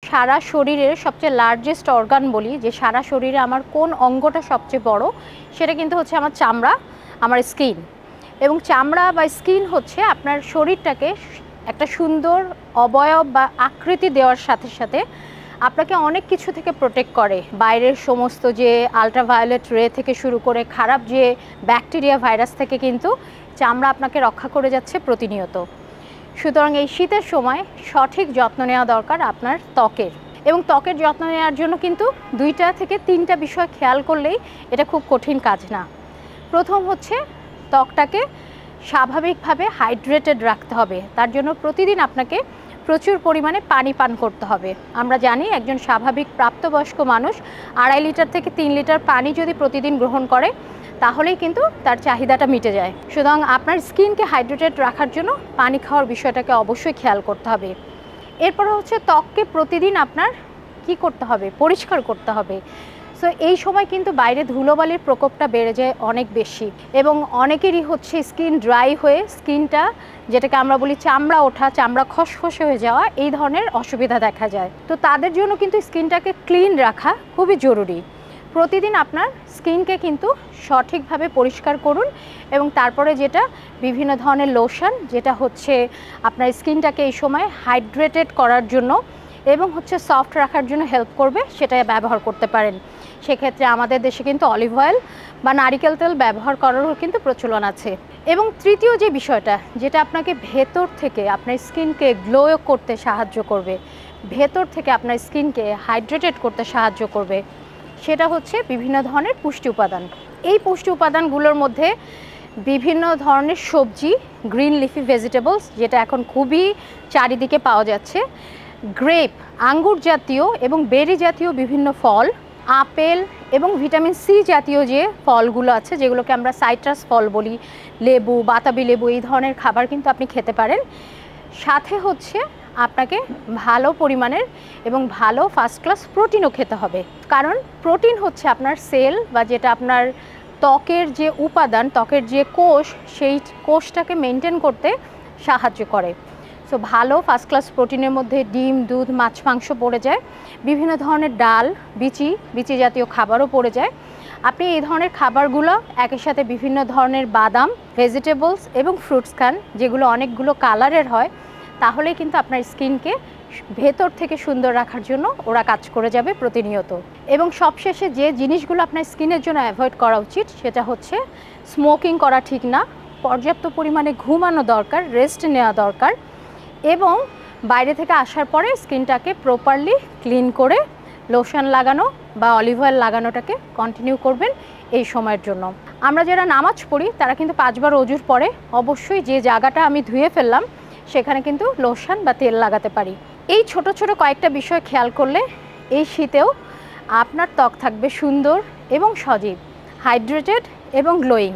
সারা শরীরের সবচেয়ে largest organ বলি, যে সারা শরীরে আমার কোন অঙ্গটা সবচেয়ে বড়, সেটা কিন্তু হচ্ছে আমার চামড়া, আমার স্কিন। এবং চামড়া বা স্কিন হচ্ছে আপনার শরীরটাকে একটা সুন্দর অবয়ব বা আকৃতি দেওয়ার সাথে সাথে আপনাকে অনেক কিছু থেকে প্রোটেক্ট করে। বাইরের সমস্ত যে আলট্রাভায়োলেট রে থেকে শুরু করে খারাপ যে ব্যাকটেরিয়া, ভাইরাস থেকে কিন্তু চামড়া আপনাকে রক্ষা করে যাচ্ছে প্রতিনিয়ত। সুতরাং এই শীতের সময় সঠিক যত্ন নেওয়া দরকার আপনার ত্বকের। এবং ত্বকের যত্ন নেওয়ার জন্য কিন্তু 2টা থেকে 3টা বিষয় খেয়াল করলেই এটা খুব কঠিন কাজ না। প্রথম হচ্ছে ত্বকটাকে স্বাভাবিকভাবে হাইড্রেটেড রাখতে হবে। তার জন্য প্রতিদিন আপনাকে প্রচুর পরিমাণে পানি পান করতে হবে। আমরা জানি একজন স্বাভাবিক প্রাপ্তবয়স্ক মানুষ 2.5 লিটার থেকে 3 লিটার পানি যদি প্রতিদিন গ্রহণ করে তাহলেই কিন্তু তার চাহিদাটা মিটে যায়। সুতরাং আপনার স্কিনকে হাইড্রেটেড রাখার জন্য পানি খাওয়ার বিষয়টাকে অবশ্যই খেয়াল করতে হবে। এরপর হচ্ছে ত্বককে প্রতিদিন আপনার কি করতে হবে, পরিষ্কার করতে হবে। সো এই সময় কিন্তু বাইরে ধুলোবালির প্রকোপটা বেড়ে যায় অনেক বেশি, এবং অনেকেরই হচ্ছে স্কিন ড্রাই হয়ে স্কিনটা, যেটাকে আমরা বলি চামড়া ওঠা, চামড়া খসখসে হয়ে যাওয়া, এই ধরনের অসুবিধা দেখা যায়। তো তাদের জন্য কিন্তু স্কিনটাকে ক্লিন রাখা খুবই জরুরি। প্রতিদিন আপনার স্কিনকে কিন্তু সঠিকভাবে পরিষ্কার করুন, এবং তারপরে যেটা বিভিন্ন ধরনের লোশন, যেটা হচ্ছে আপনার স্কিনটাকে এই সময় হাইড্রেটেড করার জন্য এবং হচ্ছে সফট রাখার জন্য হেল্প করবে, সেটা ব্যবহার করতে পারেন। সেক্ষেত্রে আমাদের দেশে কিন্তু অলিভ অয়েল বা নারিকেল তেল ব্যবহার করারও কিন্তু প্রচলন আছে। এবং তৃতীয় যে বিষয়টা, যেটা আপনাকে ভেতর থেকে আপনার স্কিনকে গ্লো করতে সাহায্য করবে, ভেতর থেকে আপনার স্কিনকে হাইড্রেটেড করতে সাহায্য করবে, সেটা হচ্ছে বিভিন্ন ধরনের পুষ্টি উপাদান। এই পুষ্টি উপাদানগুলোর মধ্যে বিভিন্ন ধরনের সবজি, গ্রিন লিফি ভেজিটেবলস, যেটা এখন খুবই চারিদিকে পাওয়া যাচ্ছে, গ্রেপ, আঙ্গুর জাতীয় এবং বেরি জাতীয় বিভিন্ন ফল, আপেল এবং ভিটামিন সি জাতীয় যে ফলগুলো আছে, যেগুলোকে আমরা সাইট্রাস ফল বলি, লেবু, বাতাবি লেবু, এই ধরনের খাবার কিন্তু আপনি খেতে পারেন। সাথে হচ্ছে আপনাকে ভালো পরিমাণের এবং ভালো ফার্স্ট ক্লাস প্রোটিনও খেতে হবে, কারণ প্রোটিন হচ্ছে আপনার সেল বা যেটা আপনার ত্বকের যে উপাদান, ত্বকের যে কোষ, সেই কোষটাকে মেনটেন করতে সাহায্য করে। সো ভালো ফার্স্ট ক্লাস প্রোটিনের মধ্যে ডিম, দুধ, মাছ, মাংস পড়ে যায়, বিভিন্ন ধরনের ডাল, বিচি জাতীয় খাবারও পড়ে যায়। আপনি এই ধরনের খাবারগুলো একই সাথে বিভিন্ন ধরনের বাদাম, ভেজিটেবলস এবং ফ্রুটস খান, যেগুলো অনেকগুলো কালারের হয়, তাহলেই কিন্তু আপনার স্কিনকে ভেতর থেকে সুন্দর রাখার জন্য ওরা কাজ করে যাবে প্রতিনিয়ত। এবং সবশেষে যে জিনিসগুলো আপনার স্কিনের জন্য অ্যাভয়েড করা উচিত, সেটা হচ্ছে স্মোকিং করা ঠিক না, পর্যাপ্ত পরিমাণে ঘুমানো দরকার, রেস্ট নেওয়া দরকার, এবং বাইরে থেকে আসার পরে স্কিনটাকে প্রপারলি ক্লিন করে লোশন লাগানো বা অলিভ অয়েল লাগানোটাকে কন্টিনিউ করবেন এই সময়ের জন্য। আমরা যারা নামাজ পড়ি তারা কিন্তু 5 বার অজুর পরে অবশ্যই যে জায়গাটা আমি ধুয়ে ফেললাম সেখানে কিন্তু লোশন বা তেল লাগাতে পারি। এই ছোট ছোট কয়েকটা বিষয় খেয়াল করলে এই শীতেও আপনার ত্বক থাকবে সুন্দর এবং সজীব, হাইড্রেটেড এবং গ্লোয়িং।